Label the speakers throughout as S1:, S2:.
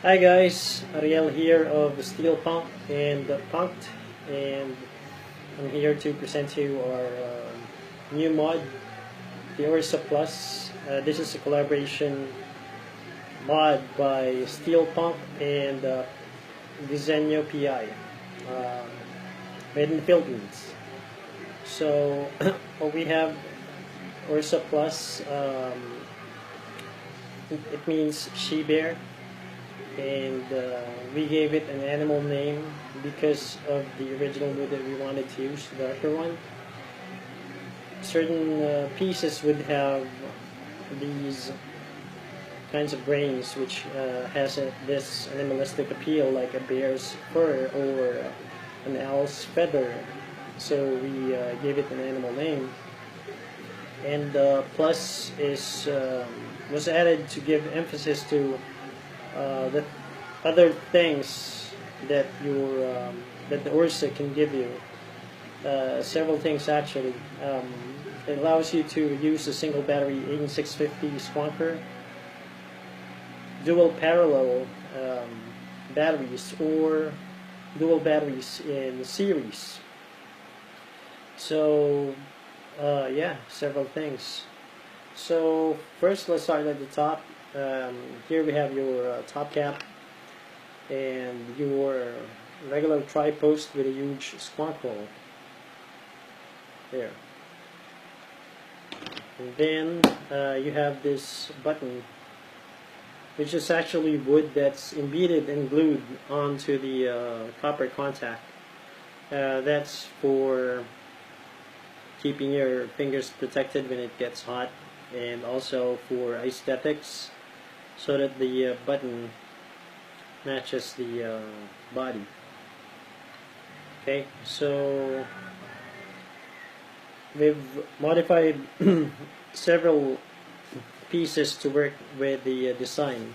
S1: Hi guys, Ariel here of Steel Punk and Punked, and I'm here to present to you our new mod, the Ursa Plus. This is a collaboration mod by Steel Punk and Disenyo PI, um, made in the Philippines. So what we have Ursa Plus, it means she bear, and we gave it an animal name because of the original wood that we wanted to use, the darker one. Certain pieces would have these kinds of grains which has this animalistic appeal, like a bear's fur or an owl's feather. So we gave it an animal name, and plus is was added to give emphasis to the other things that that the Ursa can give you. Several things actually. It allows you to use a single battery 18650 squonker, dual parallel batteries, or dual batteries in series. So yeah, several things. So first, let's start at the top. Here we have your top cap and your regular tri-post with a huge squonk hole there. And then you have this button, which is actually wood that's embedded and glued onto the copper contact. That's for keeping your fingers protected when it gets hot, and also for aesthetics, so that the button matches the body. Okay, so we've modified several pieces to work with the design.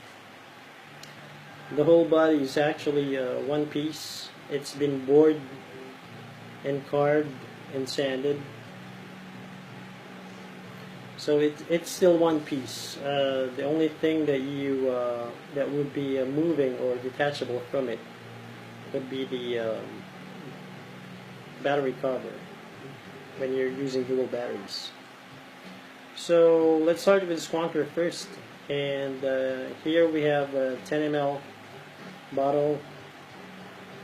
S1: The whole body is actually one piece. It's been bored and carved and sanded. So it's still one piece. The only thing that that would be moving or detachable from it would be the battery cover when you're using dual batteries. So let's start with the squonker first. And here we have a 10 ml bottle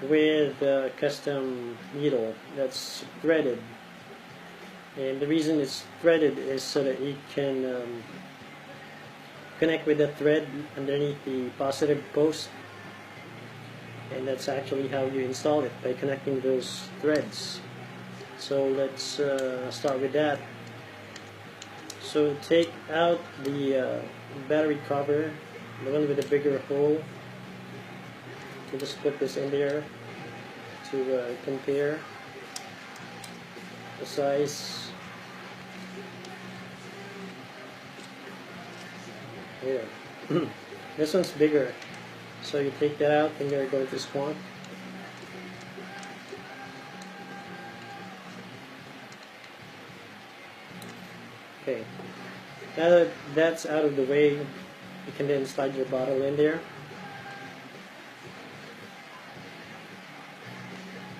S1: with a custom needle that's threaded. And the reason it's threaded is so that it can connect with the thread underneath the positive post. And that's actually how you install it, by connecting those threads. So let's start with that. So take out the battery cover, the one with the bigger hole. You just put this in there to compare the size. Here. This one's bigger. So you take that out and you're going to squonk. Okay. Now that that's out of the way, you can then slide your bottle in there.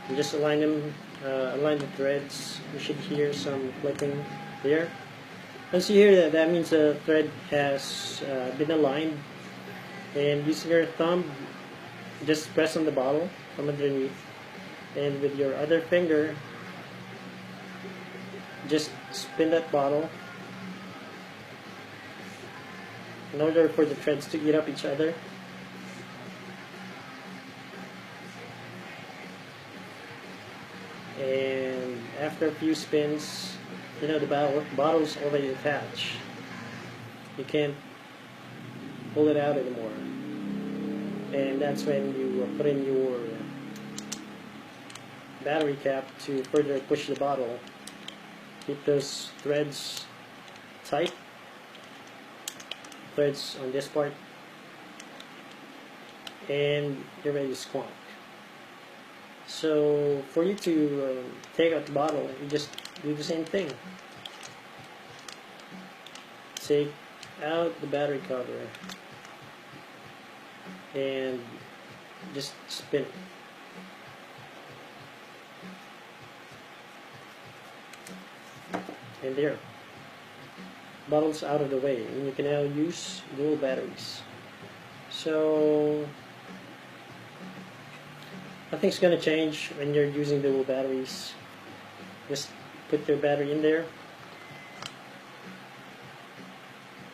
S1: And just align them, align the threads. You should hear some clicking there. Once you hear that, that means the thread has been aligned. And using your thumb, just press on the bottle from underneath. And with your other finger, just spin that bottle in order for the threads to eat up each other. And after a few spins, you know, the bottle's already attached. You can't pull it out anymore. And that's when you put in your battery cap to further push the bottle. Keep those threads tight. Threads on this part. And you're ready to squonk. So for you to take out the bottle, you just do the same thing. Take out the battery cover. and just spin it. And there, bottles out of the way, and you can now use dual batteries. So nothing's going to change when you're using dual batteries. Just put your battery in there,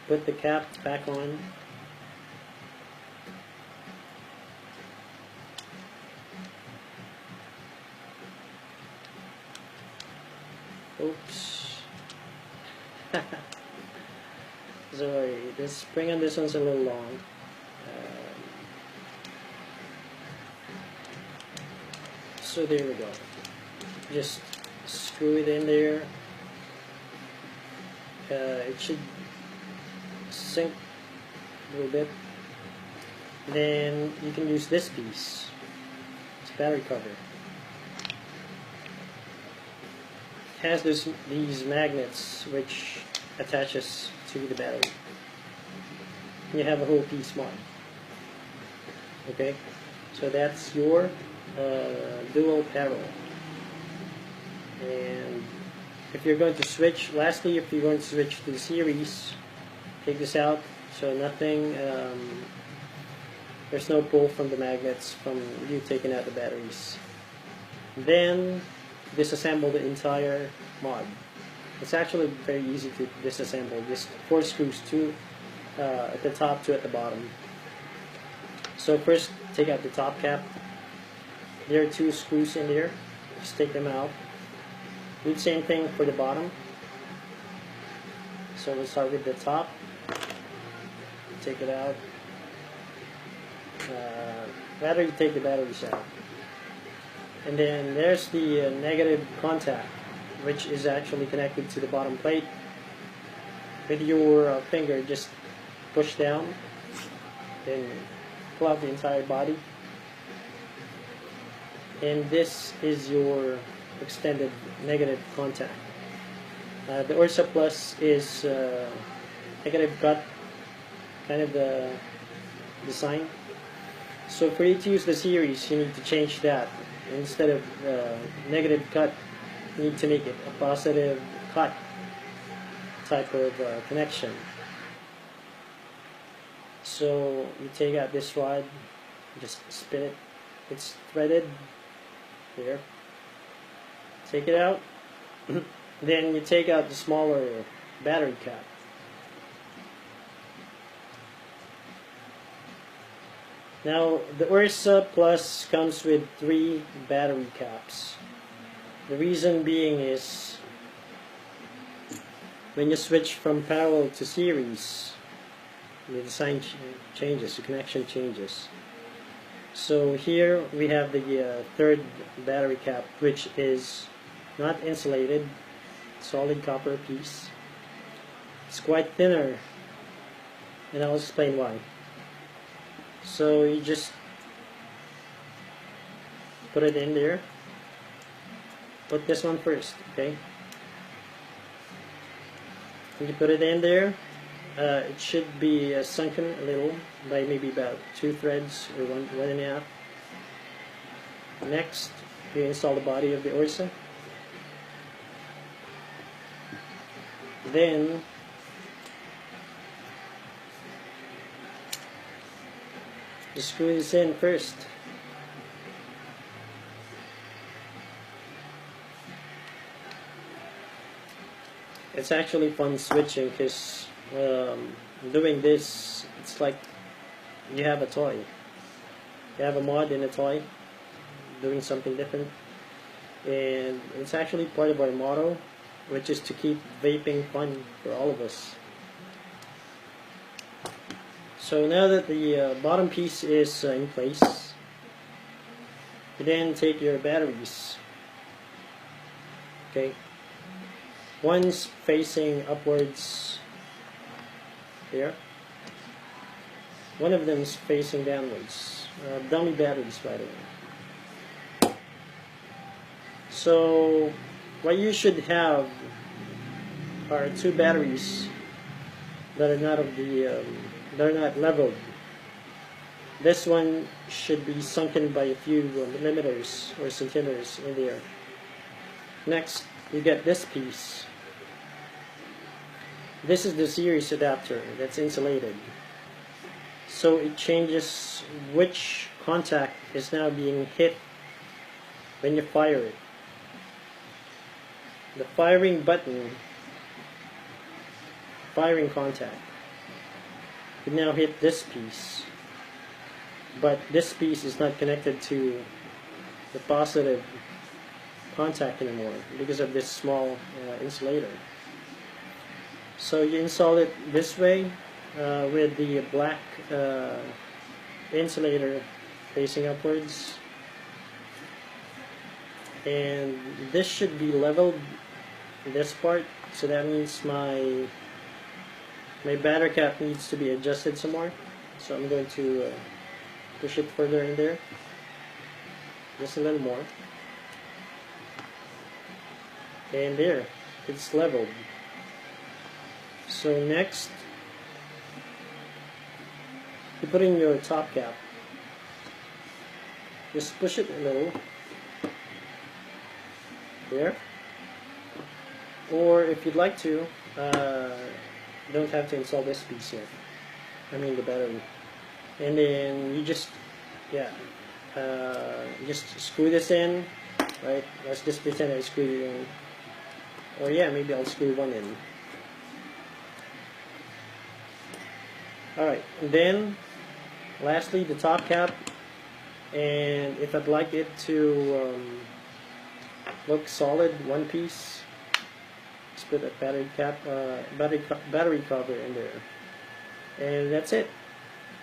S1: put the cap back on, oops. Sorry, the spring on this one's a little long. So there we go. Just screw it in there. It should sink a little bit. Then you can use this piece. It's a battery cover. It has these magnets which attaches to the battery. You have a whole piece more. Okay, so that's your dual parallel. And if you're going to switch, lastly, if you're going to switch to the series, take this out so nothing, there's no pull from the magnets from you taking out the batteries. Then disassemble the entire mod. It's actually very easy to disassemble. Just 4 screws, 2 at the top, 2 at the bottom. So first, take out the top cap. There are 2 screws in there. Just take them out. Do the same thing for the bottom. So we'll start with the top. Take it out. Rather you take the batteries out. And then there's the negative contact, which is actually connected to the bottom plate. With your finger, just push down, then pull out the entire body. And this is your extended negative contact. The Ursa Plus is negative cut, kind of the design. So for you to use the series, you need to change that. Instead of negative cut, you need to make it a positive cut type of connection. So you take out this rod, just spin it. It's threaded here. Take it out. Then you take out the smaller battery cap. Now the Ursa Plus comes with 3 battery caps. The reason being is when you switch from parallel to series, the design changes, the connection changes. So here we have the 3rd battery cap, which is not insulated, solid copper piece. It's quite thinner, and I'll explain why. So you just put it in there. Put this one first, okay? When you put it in there, it should be sunken a little by maybe about 2 threads or one and a half. Next, you install the body of the Ursa. Then you screw this in first. It's actually fun switching because doing this, it's like you have a toy. You have a mod in a toy, doing something different. And it's actually part of our motto, which is to keep vaping fun for all of us. So now that the bottom piece is in place, you then take your batteries. Okay, one's facing upwards here. One of them is facing downwards. Dummy batteries, by the way. So what you should have are 2 batteries that are not of the that are not leveled. This one should be sunken by a few millimeters or centimeters in there. Next, you get this piece. This is the series adapter that's insulated. So it changes which contact is now being hit when you fire it. The firing button, firing contact, you now hit this piece. But this piece is not connected to the positive contact anymore because of this small insulator. So you install it this way with the black insulator facing upwards, and this should be leveled, this part, so that means my battery cap needs to be adjusted some more. So I'm going to push it further in there, just a little more, and there, it's leveled. So next, you put in your top cap. Just push it a little, there. Or if you'd like to, you don't have to install this piece here. I mean the battery. And then you just, just screw this in, right? Let's just pretend I screwed it in. Or yeah, maybe I'll screw one in. Alright, then lastly the top cap, and if I'd like it to look solid, one piece, just put a battery cap, battery cover in there, and that's it.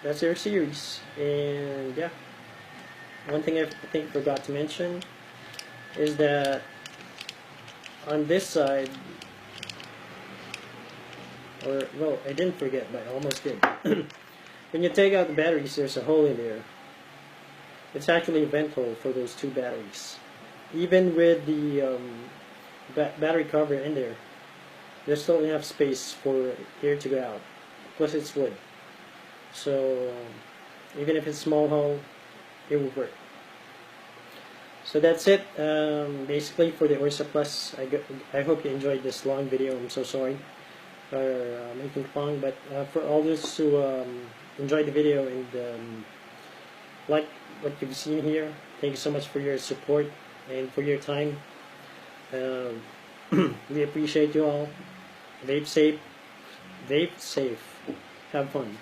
S1: That's your series. And yeah, one thing I think I forgot to mention is that on this side, or well, I didn't forget, but I almost did. When you take out the batteries, there's a hole in there. It's actually a vent hole for those two batteries. Even with the battery cover in there, there's still enough space for air to go out. Plus it's wood, so even if it's a small hole, it will work. So that's it, basically for the Ursa Plus. I hope you enjoyed this long video. I'm so sorry for making it long, but for all those who enjoyed the video and like what you've seen here, thank you so much for your support and for your time. We appreciate you all. Vape safe, have fun.